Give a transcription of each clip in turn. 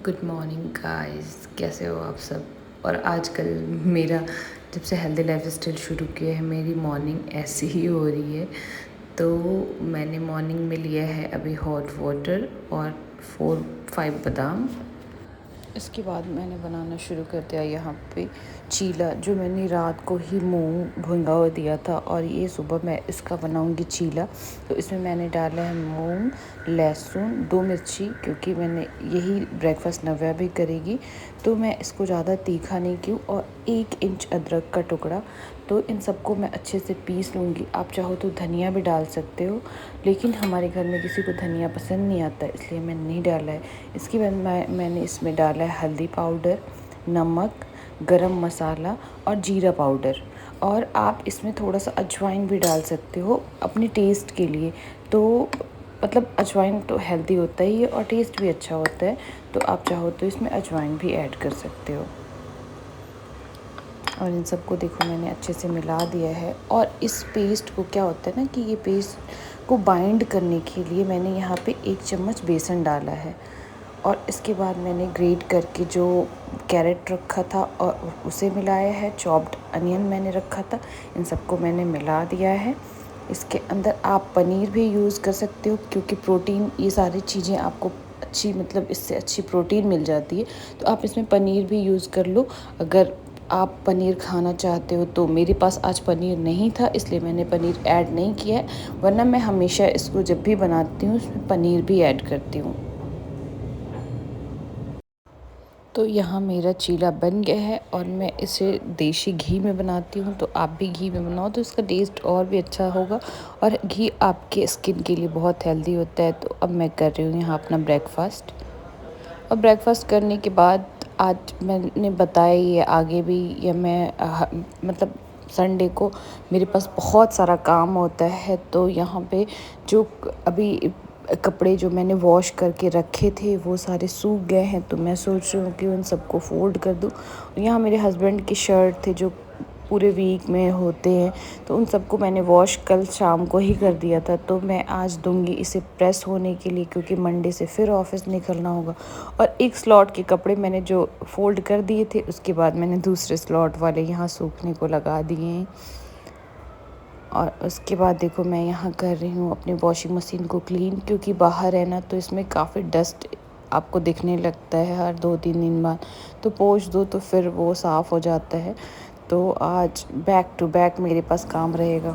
Good morning guys, कैसे हो आप सब। और आजकल मेरा जब से हेल्दी लाइफ स्टाइल शुरू किया है मेरी मॉर्निंग ऐसी ही हो रही है। तो मैंने मॉर्निंग में लिया है अभी हॉट वाटर और 4-5 बादाम। इसके बाद मैंने बनाना शुरू कर दिया यहाँ पे चीला, जो मैंने रात को ही मूंग भुना हुआ दिया था और ये सुबह मैं इसका बनाऊंगी चीला। तो इसमें मैंने डाला है मूंग, लहसुन, 2 मिर्ची, क्योंकि मैंने यही ब्रेकफास्ट नव्या भी करेगी तो मैं इसको ज़्यादा तीखा नहीं क्यों, और 1 इंच अदरक का टुकड़ा। तो इन सबको मैं अच्छे से पीस लूँगी। आप चाहो तो धनिया भी डाल सकते हो, लेकिन हमारे घर में किसी को धनिया पसंद नहीं आता, इसलिए मैंने नहीं डाला है। इसके बाद मैंने इसमें डाला है हल्दी पाउडर, नमक, गरम मसाला और जीरा पाउडर। और आप इसमें थोड़ा सा अजवाइन भी डाल सकते हो अपने टेस्ट के लिए। तो मतलब अजवाइन तो हेल्दी होता ही है और टेस्ट भी अच्छा होता है, तो आप चाहो तो इसमें अजवाइन भी ऐड कर सकते हो। और इन सबको देखो मैंने अच्छे से मिला दिया है। और इस पेस्ट को क्या होता है ना कि ये पेस्ट को बाइंड करने के लिए मैंने यहाँ पे 1 चम्मच बेसन डाला है। और इसके बाद मैंने ग्रेट करके जो कैरेट रखा था और उसे मिलाया है, चॉप्ड अनियन मैंने रखा था, इन सबको मैंने मिला दिया है। इसके अंदर आप पनीर भी यूज़ कर सकते हो, क्योंकि प्रोटीन ये सारी चीज़ें आपको अच्छी, मतलब इससे अच्छी प्रोटीन मिल जाती है, तो आप इसमें पनीर भी यूज़ कर लो अगर आप पनीर खाना चाहते हो। तो मेरे पास आज पनीर नहीं था, इसलिए मैंने पनीर ऐड नहीं किया है, वरना मैं हमेशा इसको जब भी बनाती हूँ उसमें पनीर भी ऐड करती हूँ। तो यहाँ मेरा चीला बन गया है और मैं इसे देसी घी में बनाती हूँ, तो आप भी घी में बनाओ तो इसका टेस्ट और भी अच्छा होगा। और घी आपके स्किन के लिए बहुत हेल्दी होता है। तो अब मैं कर रही हूँ यहाँ अपना ब्रेकफास्ट। और ब्रेकफास्ट करने के बाद आज मैंने बताया ये आगे भी, या मतलब संडे को मेरे पास बहुत सारा काम होता है। तो यहाँ पे जो अभी कपड़े जो मैंने वॉश करके रखे थे वो सारे सूख गए हैं, तो मैं सोच रही हूँ कि उन सबको फोल्ड कर दूँ। यहाँ मेरे हस्बैंड की शर्ट थे जो पूरे वीक में होते हैं, तो उन सबको मैंने वॉश कल शाम को ही कर दिया था। तो मैं आज दूंगी इसे प्रेस होने के लिए, क्योंकि मंडे से फिर ऑफिस निकलना होगा। और एक स्लॉट के कपड़े मैंने जो फोल्ड कर दिए थे, उसके बाद मैंने दूसरे स्लॉट वाले यहाँ सूखने को लगा दिए हैं। और उसके बाद देखो मैं यहाँ कर रही हूँ अपनी वॉशिंग मशीन को क्लीन, क्योंकि बाहर है ना तो इसमें काफ़ी डस्ट आपको दिखने लगता है हर 2-3 दिन बाद। तो पोंछ दो तो फिर वो साफ़ हो जाता है। तो आज बैक टू बैक मेरे पास काम रहेगा।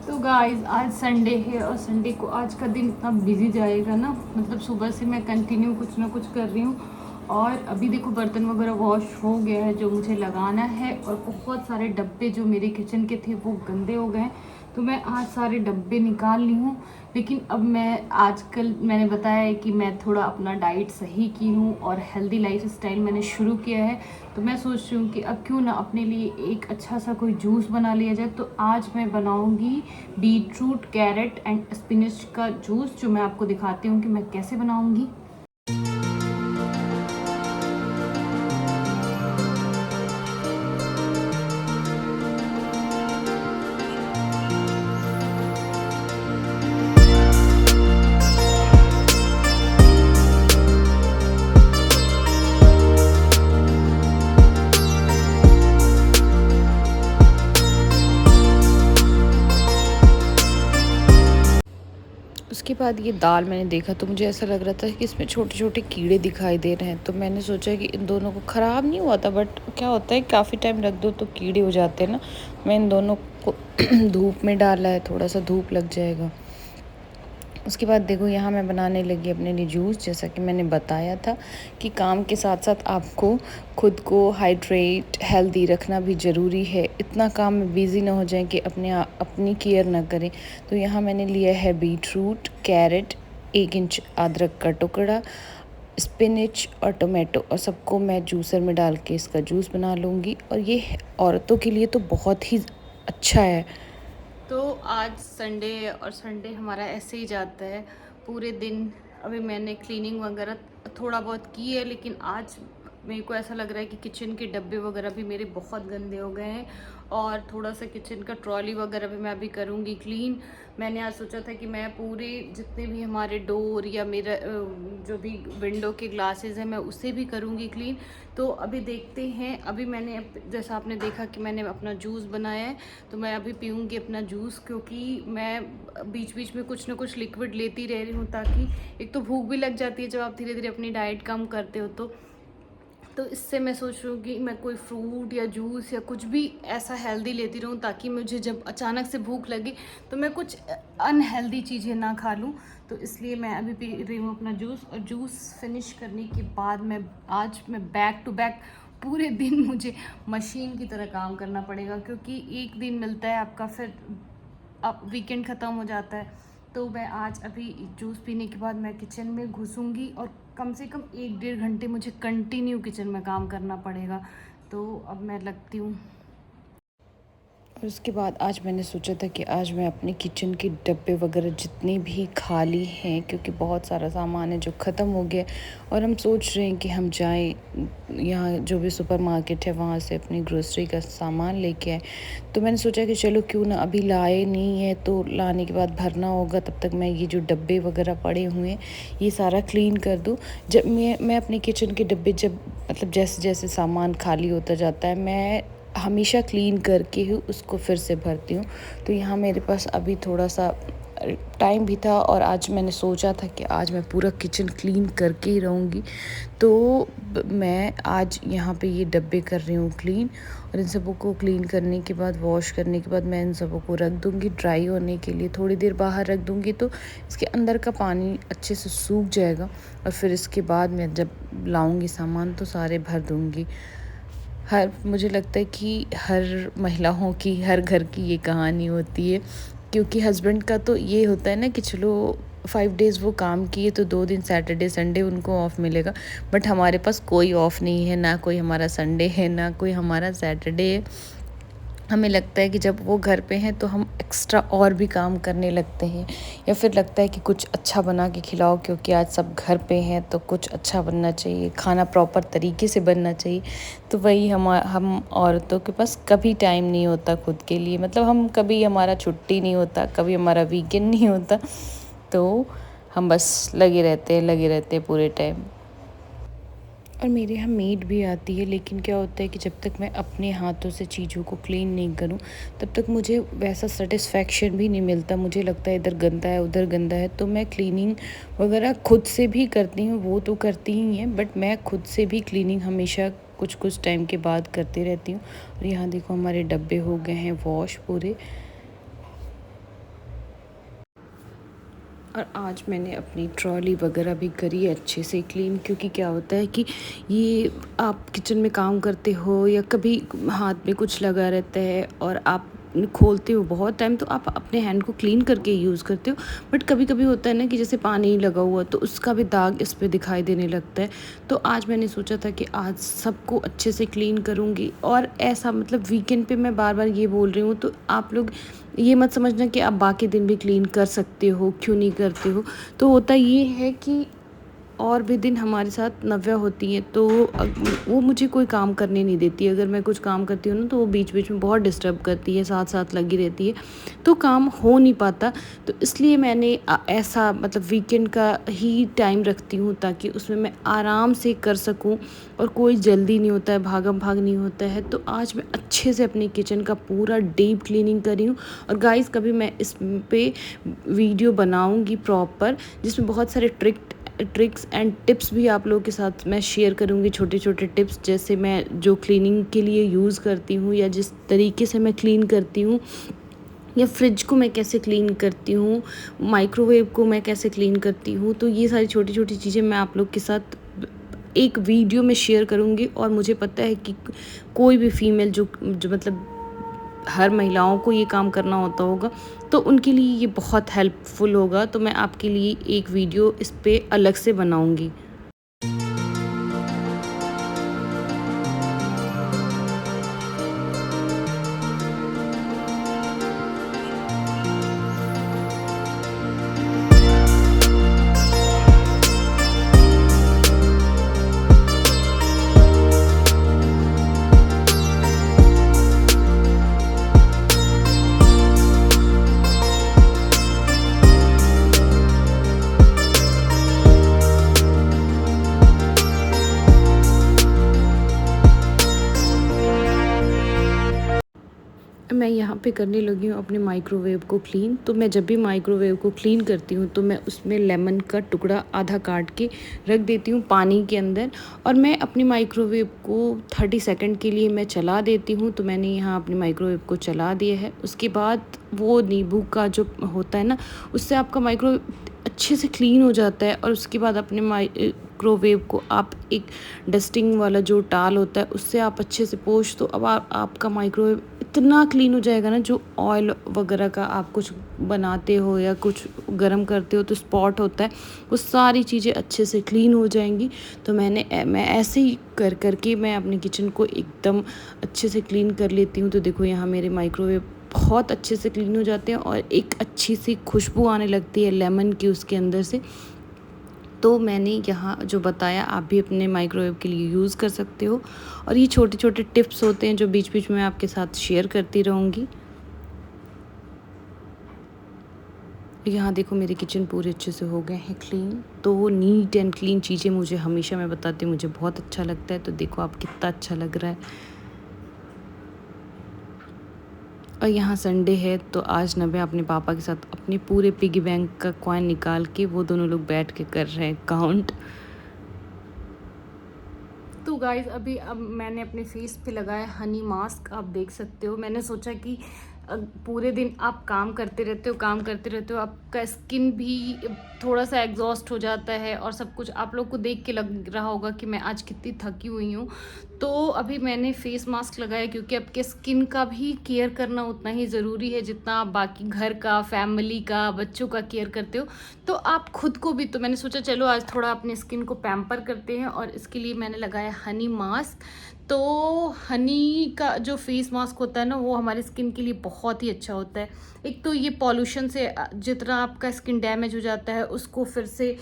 तो गाइस आज संडे है और संडे को आज का दिन इतना बिजी जाएगा ना, मतलब सुबह से मैं कंटिन्यू कुछ ना कुछ कर रही हूँ। और अभी देखो बर्तन वगैरह वॉश हो गया है जो मुझे लगाना है, और बहुत सारे डब्बे जो मेरे किचन के थे वो गंदे हो गए, तो मैं आज सारे डब्बे निकाल ली हूँ। लेकिन अब मैं आजकल मैंने बताया है कि मैं थोड़ा अपना डाइट सही की हूँ और हेल्दी लाइफ स्टाइल मैंने शुरू किया है। तो मैं सोच रही हूँ कि अब क्यों ना अपने लिए एक अच्छा सा कोई जूस बना लिया जाए। तो आज मैं बनाऊँगी बीटरूट, कैरेट एंड स्पिनच का जूस, जो मैं आपको दिखाती हूँ कि मैं कैसे बनाऊँगी। उसके बाद ये दाल मैंने देखा तो मुझे ऐसा लग रहा था कि इसमें छोटे छोटे कीड़े दिखाई दे रहे हैं, तो मैंने सोचा कि इन दोनों को ख़राब नहीं हुआ था, बट क्या होता है काफ़ी टाइम रख दो तो कीड़े हो जाते हैं ना। मैं इन दोनों को धूप में डाला है, थोड़ा सा धूप लग जाएगा। उसके बाद देखो यहाँ मैं बनाने लगी अपने लिए जूस। जैसा कि मैंने बताया था कि काम के साथ साथ आपको खुद को हाइड्रेट हेल्दी रखना भी ज़रूरी है। इतना काम में बिज़ी ना हो जाए कि अपनी केयर ना करें। तो यहाँ मैंने लिया है बीटरूट, कैरेट, 1 इंच अदरक का टुकड़ा, स्पिनच और टोमेटो, और सबको मैं जूसर में डाल के इसका जूस बना लूँगी। और ये औरतों के लिए तो बहुत ही अच्छा है। तो आज संडे है और संडे हमारा ऐसे ही जाता है पूरे दिन। अभी मैंने क्लीनिंग वगैरह थोड़ा बहुत की है, लेकिन आज मेरे को ऐसा लग रहा है कि किचन के डब्बे वगैरह भी मेरे बहुत गंदे हो गए हैं और थोड़ा सा किचन का ट्रॉली वगैरह भी मैं अभी करूँगी क्लीन। मैंने आज सोचा था कि मैं पूरे जितने भी हमारे डोर या मेरा जो भी विंडो के ग्लासेस हैं मैं उसे भी करूँगी क्लीन। तो अभी देखते हैं। अभी मैंने जैसा आपने देखा कि मैंने अपना जूस बनाया है, तो मैं अभी पीऊँगी अपना जूस, क्योंकि मैं बीच बीच में कुछ ना कुछ लिक्विड लेती रह रही हूँ, ताकि एक तो भूख भी लग जाती है जब आप धीरे धीरे अपनी डाइट कम करते हो। तो इससे मैं सोच रही हूँ कि मैं कोई फ्रूट या जूस या कुछ भी ऐसा हेल्दी लेती रहूँ, ताकि मुझे जब अचानक से भूख लगे तो मैं कुछ अनहेल्दी चीज़ें ना खा लूँ। तो इसलिए मैं अभी पी रही हूँ अपना जूस, और जूस फिनिश करने के बाद आज मैं बैक टू बैक पूरे दिन मुझे मशीन की तरह काम करना पड़ेगा, क्योंकि एक दिन मिलता है आपका, फिर अब वीकेंड ख़त्म हो जाता है। तो मैं आज अभी जूस पीने के बाद मैं किचन में घुसूँगी, और कम से कम 1-1.5 घंटे मुझे कंटिन्यू किचन में काम करना पड़ेगा। तो अब मैं लगती हूँ। और उसके बाद आज मैंने सोचा था कि आज मैं अपने किचन के डब्बे वगैरह जितने भी खाली हैं, क्योंकि बहुत सारा सामान है जो ख़त्म हो गया, और हम सोच रहे हैं कि हम जाएं यहाँ जो भी सुपरमार्केट है वहाँ से अपनी ग्रोसरी का सामान लेके आए। तो मैंने सोचा कि चलो क्यों ना अभी लाए नहीं है, तो लाने के बाद भरना होगा, तब तक मैं ये जो डब्बे वगैरह पड़े हुए हैं ये सारा क्लीन कर दूँ। जब मैं अपने किचन के डब्बे जब मतलब जैसे जैसे सामान खाली होता जाता है, मैं हमेशा क्लीन करके ही उसको फिर से भरती हूँ। तो यहाँ मेरे पास अभी थोड़ा सा टाइम भी था, और आज मैंने सोचा था कि आज मैं पूरा किचन क्लीन करके ही रहूँगी। तो मैं आज यहाँ पे ये डब्बे कर रही हूँ क्लीन, और इन सबों को क्लीन करने के बाद, वॉश करने के बाद मैं इन सबों को रख दूँगी ड्राई होने के लिए। थोड़ी देर बाहर रख दूँगी तो इसके अंदर का पानी अच्छे से सूख जाएगा, और फिर इसके बाद मैं जब लाऊँगी सामान तो सारे भर दूँगी। मुझे लगता है कि हर महिलाओं की, हर घर की ये कहानी होती है, क्योंकि हस्बैंड का तो ये होता है ना कि चलो 5 डेज़ वो काम किए तो 2 दिन सैटरडे संडे उनको ऑफ मिलेगा, बट हमारे पास कोई ऑफ नहीं है, ना कोई हमारा संडे है, ना कोई हमारा सैटरडे है। हमें लगता है कि जब वो घर पे हैं तो हम एक्स्ट्रा और भी काम करने लगते हैं, या फिर लगता है कि कुछ अच्छा बना के खिलाओ, क्योंकि आज सब घर पे हैं तो कुछ अच्छा बनना चाहिए, खाना प्रॉपर तरीके से बनना चाहिए। तो वही हम औरतों के पास कभी टाइम नहीं होता खुद के लिए, मतलब हम कभी, हमारा छुट्टी नहीं होता, कभी हमारा वीकेंड नहीं होता, तो हम बस लगे रहते हैं पूरे टाइम। और मेरे यहाँ मेड भी आती है, लेकिन क्या होता है कि जब तक मैं अपने हाथों से चीज़ों को क्लीन नहीं करूँ तब तक मुझे वैसा सेटिस्फेक्शन भी नहीं मिलता। मुझे लगता है इधर गंदा है, उधर गंदा है, तो मैं क्लीनिंग वगैरह खुद से भी करती हूँ, वो तो करती ही हैं, बट मैं खुद से भी क्लीनिंग हमेशा कुछ कुछ टाइम के बाद करती रहती हूँ। और यहाँ देखो हमारे डब्बे हो गए हैं वॉश पूरे। और आज मैंने अपनी ट्रॉली वगैरह भी करी है अच्छे से क्लीन, क्योंकि क्या होता है कि ये आप किचन में काम करते हो या कभी हाथ में कुछ लगा रहता है और आप खोलते हो बहुत टाइम, तो आप अपने हैंड को क्लीन करके यूज़ करते हो, बट कभी कभी होता है ना कि जैसे पानी लगा हुआ तो उसका भी दाग इस पे दिखाई देने लगता है। तो आज मैंने सोचा था कि आज सबको अच्छे से क्लीन करूँगी, और ऐसा मतलब वीकेंड पे मैं बार बार ये बोल रही हूँ, तो आप लोग ये मत समझना कि आप बाकी दिन भी क्लीन कर सकते हो, क्यों नहीं करते हो। तो होता ये है कि और भी दिन हमारे साथ नव्या होती है, तो वो मुझे कोई काम करने नहीं देती। अगर मैं कुछ काम करती हूँ ना तो वो बीच बीच में बहुत डिस्टर्ब करती है, साथ साथ लगी रहती है, तो काम हो नहीं पाता। तो इसलिए मैंने ऐसा मतलब वीकेंड का ही टाइम रखती हूँ, ताकि उसमें मैं आराम से कर सकूँ, और कोई जल्दी नहीं होता है, भागम भाग नहीं होता है। तो आज मैं अच्छे से अपनी किचन का पूरा डीप क्लीनिंग करी हूँ। और गाइस कभी मैं इस पे वीडियो बनाऊँगी प्रॉपर, जिसमें बहुत सारे ट्रिक्स एंड टिप्स भी आप लोगों के साथ मैं शेयर करूँगी। छोटे छोटे टिप्स, जैसे मैं जो क्लीनिंग के लिए यूज़ करती हूँ, या जिस तरीके से मैं क्लीन करती हूँ, या फ्रिज को मैं कैसे क्लीन करती हूँ, माइक्रोवेव को मैं कैसे क्लीन करती हूँ। तो ये सारी छोटी छोटी चीज़ें मैं आप लोग के साथ एक वीडियो में शेयर करूँगी। और मुझे पता है कि कोई भी फीमेल जो मतलब हर महिलाओं को ये काम करना होता होगा, तो उनके लिए ये बहुत हेल्पफुल होगा। तो मैं आपके लिए एक वीडियो इस पे अलग से बनाऊँगी। मैं यहाँ पे करने लगी हूँ अपने माइक्रोवेव को क्लीन। तो मैं जब भी माइक्रोवेव को क्लीन करती हूँ तो मैं उसमें लेमन का टुकड़ा आधा काट के रख देती हूँ पानी के अंदर, और मैं अपने माइक्रोवेव को 30 सेकंड के लिए मैं चला देती हूँ। तो मैंने यहाँ अपने माइक्रोवेव को चला दिया है। उसके बाद वो नींबू का जो होता है ना, उससे आपका माइक्रोवेव अच्छे से क्लीन हो जाता है। और उसके बाद अपने माइक्रोवेव को आप एक डस्टिंग वाला जो टाल होता है उससे आप अच्छे से पोंछ दो। अब आपका माइक्रोवेव इतना क्लीन हो जाएगा ना, जो ऑयल वगैरह का आप कुछ बनाते हो या कुछ गर्म करते हो तो स्पॉट होता है, वो सारी चीज़ें अच्छे से क्लीन हो जाएंगी। तो मैं ऐसे ही करके मैं अपने किचन को एकदम अच्छे से क्लीन कर लेती हूँ। तो देखो यहाँ मेरे माइक्रोवेव बहुत अच्छे से क्लीन हो जाते हैं और एक अच्छी सी खुशबू आने लगती है लेमन की उसके अंदर से। तो मैंने यहाँ जो बताया आप भी अपने माइक्रोवेव के लिए यूज़ कर सकते हो, और ये छोटे छोटे टिप्स होते हैं जो बीच बीच में आपके साथ शेयर करती रहूँगी। यहाँ देखो मेरे किचन पूरे अच्छे से हो गए हैं क्लीन। तो वो नीट एंड क्लीन चीज़ें मुझे हमेशा, मैं बताती हूँ, मुझे बहुत अच्छा लगता है। तो देखो आप कितना अच्छा लग रहा है। और यहाँ संडे है तो आज नव्या अपने पापा के साथ अपने पूरे पिगी बैंक का कॉइन निकाल के वो दोनों लोग बैठ के कर रहे हैं काउंट। तो गाइस अब मैंने अपने फेस पे लगाया हनी मास्क, आप देख सकते हो। मैंने सोचा कि पूरे दिन आप काम करते रहते हो, आपका स्किन भी थोड़ा सा एग्जॉस्ट हो जाता है और सब कुछ आप लोग को देख के लग रहा होगा कि मैं आज कितनी थकी हुई हूँ। तो अभी मैंने फेस मास्क लगाया क्योंकि आपके स्किन का भी केयर करना उतना ही ज़रूरी है जितना आप बाकी घर का, फैमिली का, बच्चों का केयर करते हो। तो आप खुद को भी, तो मैंने सोचा चलो आज थोड़ा अपने स्किन को पैम्पर करते हैं, और इसके लिए मैंने लगाया हनी मास्क। तो हनी का जो फेस मास्क होता है ना, वो हमारे स्किन के लिए बहुत ही अच्छा होता है। एक तो ये पॉल्यूशन से जितना आपका स्किन डैमेज हो जाता है उसको फिर से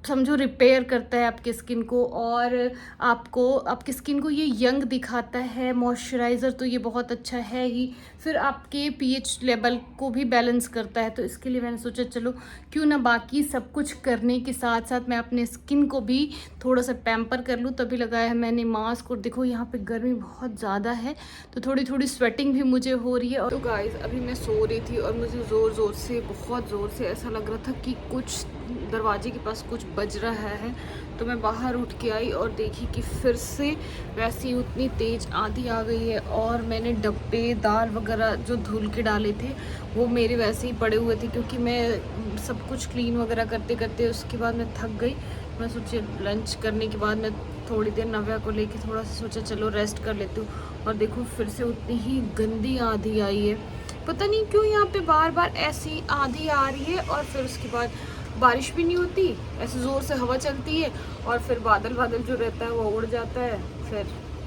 समझो रिपेयर करता है आपके स्किन को, और आपकी स्किन को ये यंग दिखाता है। मॉइस्चराइज़र तो ये बहुत अच्छा है ही, फिर आपके पीएच लेवल को भी बैलेंस करता है। तो इसके लिए मैंने सोचा चलो क्यों ना बाकी सब कुछ करने के साथ साथ मैं अपने स्किन को भी थोड़ा सा पैम्पर कर लूँ, तभी लगाया है मैंने मास्क। और देखो यहाँ पे गर्मी बहुत ज़्यादा है तो थोड़ी थोड़ी स्वेटिंग भी मुझे हो रही है। तो गाइस अभी मैं सो रही थी और मुझे बहुत ज़ोर से ऐसा लग रहा था कि कुछ दरवाजे के पास कुछ बज रहा है। तो मैं बाहर उठ के आई और देखी कि फिर से वैसी उतनी तेज़ आंधी आ गई है, और मैंने डब्बे दाल वगैरह जो धुल के डाले थे वो मेरे वैसे ही पड़े हुए थे, क्योंकि मैं सब कुछ क्लीन वगैरह करते करते उसके बाद मैं थक गई। मैं सोची लंच करने के बाद मैं थोड़ी देर नव्या को लेके थोड़ा सा सोचा चलो रेस्ट कर लेती हूँ, और देखो फिर से उतनी ही गंदी आंधी आई है। पता नहीं क्यों यहाँ पे बार बार ऐसी आंधी आ रही है, और फिर उसके बाद बारिश भी नहीं होती, ऐसे ज़ोर से हवा चलती है और फिर बादल जो रहता है वो उड़ जाता है, फिर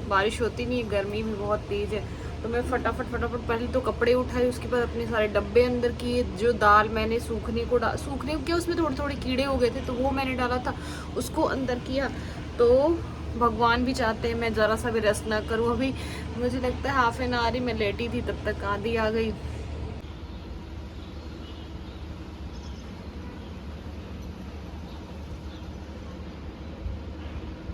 बारिश होती नहीं है। गर्मी भी बहुत तेज़ है। तो मैं फटाफट पहले तो कपड़े उठाए, उसके बाद अपने सारे डब्बे अंदर किए। जो दाल मैंने सूखने को किया, उसमें थोड़े थोड़े कीड़े हो गए थे तो वो मैंने डाला था, उसको अंदर किया। तो भगवान भी चाहते हैं मैं ज़रा सा भी रेस्ट ना करूँ। अभी मुझे लगता है हाफ एन आवर ही मैं लेटी थी, तब तक आंधी आ गई।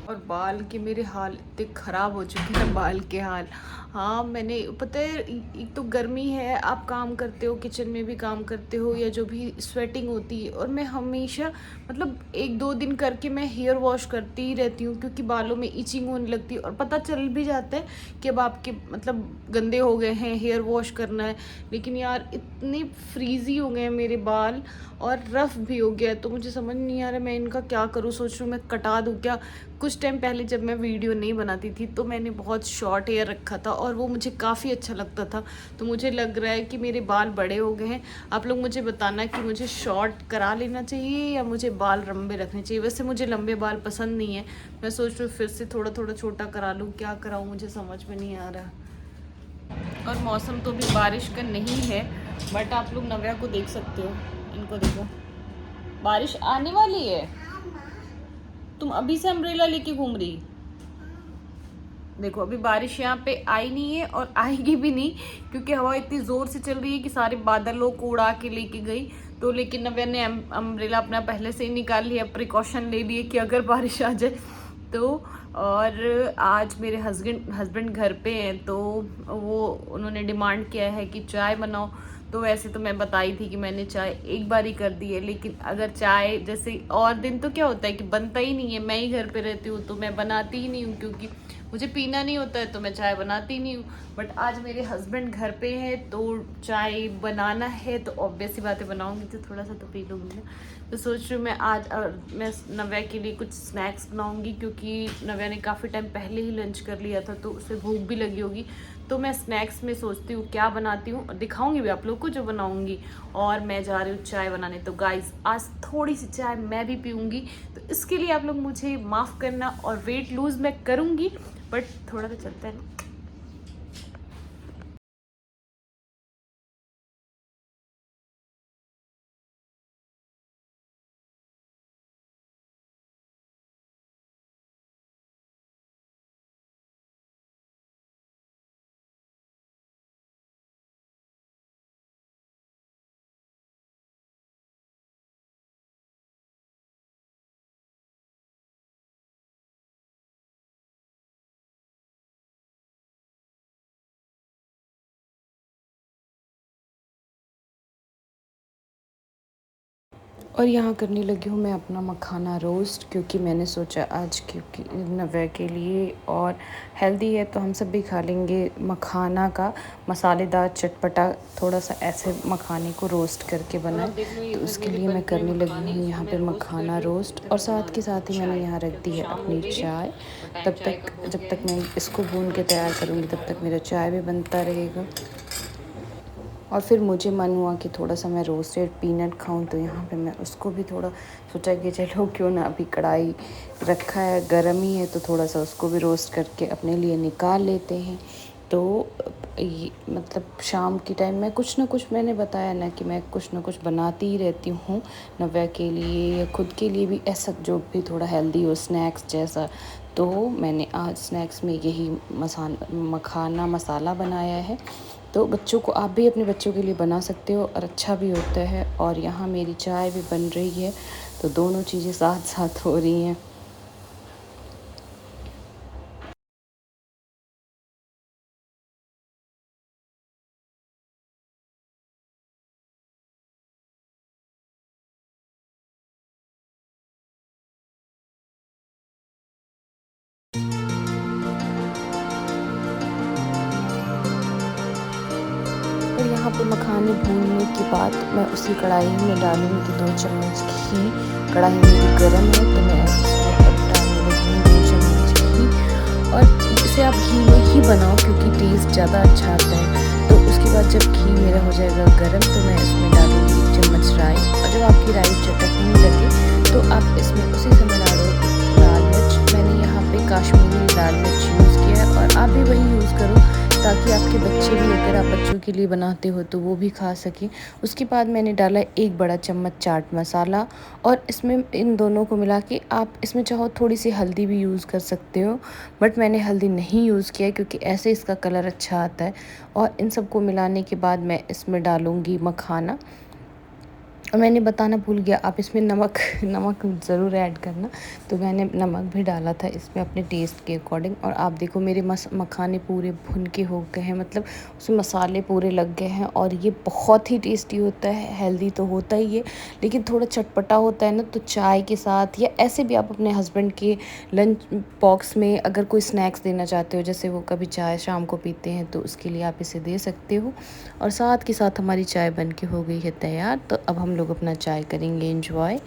और बाल के मेरे हाल इतने ख़राब हो चुके हैं, बाल के हाल। हाँ मैंने, पता है एक तो गर्मी है, आप काम करते हो, किचन में भी काम करते हो, या जो भी स्वेटिंग होती है, और मैं हमेशा मतलब 1-2 दिन करके मैं हेयर वॉश करती ही रहती हूँ, क्योंकि बालों में इचिंग होने लगती है और पता चल भी जाता है कि अब आपके मतलब गंदे हो गए हैं, हेयर वॉश करना है। लेकिन यार इतने फ्रीजी हो गए हैं मेरे बाल, और रफ़ भी हो गया है, तो मुझे समझ नहीं आ रहा मैं इनका क्या करूँ। सोच रही हूँ मैं कटा दूँ क्या। कुछ टाइम पहले जब मैं वीडियो नहीं बनाती थी तो मैंने बहुत शॉर्ट हेयर रखा था और वो मुझे काफ़ी अच्छा लगता था। तो मुझे लग रहा है कि मेरे बाल बड़े हो गए हैं। आप लोग मुझे बताना कि मुझे शॉर्ट करा लेना चाहिए या मुझे बाल लंबे रखने चाहिए। वैसे मुझे लंबे बाल पसंद नहीं है, मैं सोच रही हूँ फिर से थोड़ा थोड़ा छोटा करा लूँ। क्या कराऊँ मुझे समझ में नहीं आ रहा। और मौसम तो भी बारिश का नहीं है, बट आप लोग नव्या को देख सकते हो, इनको देखो, बारिश आने वाली है। तुम अभी से अम्ब्रेला लेके घूम रही। देखो अभी बारिश यहाँ पे आई नहीं है और आएगी भी नहीं, क्योंकि हवा इतनी ज़ोर से चल रही है कि सारे बादलों को उड़ा के लेके गई। तो लेकिन नव्या ने अम्ब्रेला अपना पहले से ही निकाल लिया, प्रिकॉशन ले लिए कि अगर बारिश आ जाए तो और आज मेरे हस्बैंड घर पे हैं, तो वो उन्होंने डिमांड किया है कि चाय बनाओ। तो वैसे तो मैं बताई थी कि मैंने चाय एक बार ही कर दी है, लेकिन अगर चाय जैसे और दिन तो क्या होता है कि बनता ही नहीं है, मैं ही घर पे रहती हूँ तो मैं बनाती ही नहीं हूँ, क्योंकि मुझे पीना नहीं होता है तो मैं चाय बनाती नहीं हूँ। बट आज मेरे हस्बैंड घर पे हैं तो चाय बनाना है, तो ऑब्वियस सी बातें बनाऊंगी तो थोड़ा सा तो पी लूँगी ना। तो सोच रही हूँ मैं आज मैं नव्या के लिए कुछ स्नैक्स बनाऊंगी, क्योंकि नव्या ने काफ़ी टाइम पहले ही लंच कर लिया था तो उसे भूख भी लगी होगी। तो मैं स्नैक्स में सोचती हूँ क्या बनाती हूँ, दिखाऊंगी भी आप लोग को जो बनाऊंगी। और मैं जा रही हूँ चाय बनाने। तो गाइज आज थोड़ी सी चाय मैं भी पीऊँगी, तो इसके लिए आप लोग मुझे माफ़ करना। और वेट लूज़ मैं करूँगी, बट थोड़ा तो चलता है ना। और यहाँ करने लगी हूँ मैं अपना मखाना रोस्ट, क्योंकि मैंने सोचा आज क्योंकि नव्या के लिए और हेल्दी है तो हम सब भी खा लेंगे मखाना का मसालेदार चटपटा, थोड़ा सा ऐसे मखाने को रोस्ट करके बनाए। तो उसके लिए मैं करने लगी हूँ यहाँ पे मखाना रोस्ट, और साथ के साथ ही मैंने यहाँ रख दी है अपनी चाय। जब तक मैं इसको भून के तैयार करूँगी तब तक मेरा चाय भी बनता रहेगा। और फिर मुझे मन हुआ कि थोड़ा सा मैं रोस्टेड पीनट खाऊं, तो यहाँ पे मैं उसको भी थोड़ा सोचा कि चलो क्यों ना, अभी कढ़ाई रखा है गर्म ही है तो थोड़ा सा उसको भी रोस्ट करके अपने लिए निकाल लेते हैं। तो ये मतलब शाम की टाइम में कुछ ना कुछ, मैंने बताया ना कि मैं कुछ ना कुछ बनाती ही रहती हूँ नव्या के लिए या खुद के लिए भी, ऐसा जो भी थोड़ा हेल्दी हो स्नैक्स जैसा। तो मैंने आज स्नैक्स में यही मखाना मसाला बनाया है। तो बच्चों को, आप भी अपने बच्चों के लिए बना सकते हो और अच्छा भी होता है। और यहाँ मेरी चाय भी बन रही है, तो दोनों चीज़ें साथ साथ हो रही हैं। और यहाँ पे मखाने भूनने के बाद मैं उसी कढ़ाई में डालूँगी 2 चम्मच घी। कढ़ाई मेरी गर्म है तो मैं इसमें अब डालने लगी हूँ 2 चम्मच घी। और इसे आप घी में ही बनाओ क्योंकि टेस्ट ज़्यादा अच्छा आता है। तो उसके बाद जब घी मेरा हो जाएगा गर्म तो मैं इसमें डालूँगी 1 चम्मच राई। और जब आपकी राई चटकने लगे तो आप इसमें उसी समय डालो लाल मिर्च। मैंने यहाँ पे काश्मीरी लाल मिर्च यूज़ किया है, और आप भी वही यूज़ करो ताकि आपके बच्चे भी, अगर आप बच्चों के लिए बनाते हो तो वो भी खा सकें। उसके बाद मैंने डाला 1 बड़ा चम्मच चाट मसाला, और इसमें इन दोनों को मिला के आप इसमें चाहो थोड़ी सी हल्दी भी यूज़ कर सकते हो, बट मैंने हल्दी नहीं यूज़ किया क्योंकि ऐसे इसका कलर अच्छा आता है। और इन सबको मिलाने के बाद मैं इसमें डालूँगी मखाना। और मैंने बताना भूल गया, आप इसमें नमक नमक ज़रूर ऐड करना। तो मैंने नमक भी डाला था इसमें अपने टेस्ट के अकॉर्डिंग। और आप देखो मेरे मखाने पूरे भुन के हो गए हैं, मतलब उसमें मसाले पूरे लग गए हैं। और ये बहुत ही टेस्टी होता है, हेल्दी तो होता ही है लेकिन थोड़ा चटपटा होता है ना, तो चाय के साथ या ऐसे भी आप अपने हस्बैंड के लंच बॉक्स में अगर कोई स्नैक्स देना चाहते हो, जैसे वो कभी चाय शाम को पीते हैं तो उसके लिए आप इसे दे सकते हो। और साथ के साथ हमारी चाय बन के हो गई है तैयार, तो अब हम लोग अपना चाय करेंगे एंजॉय।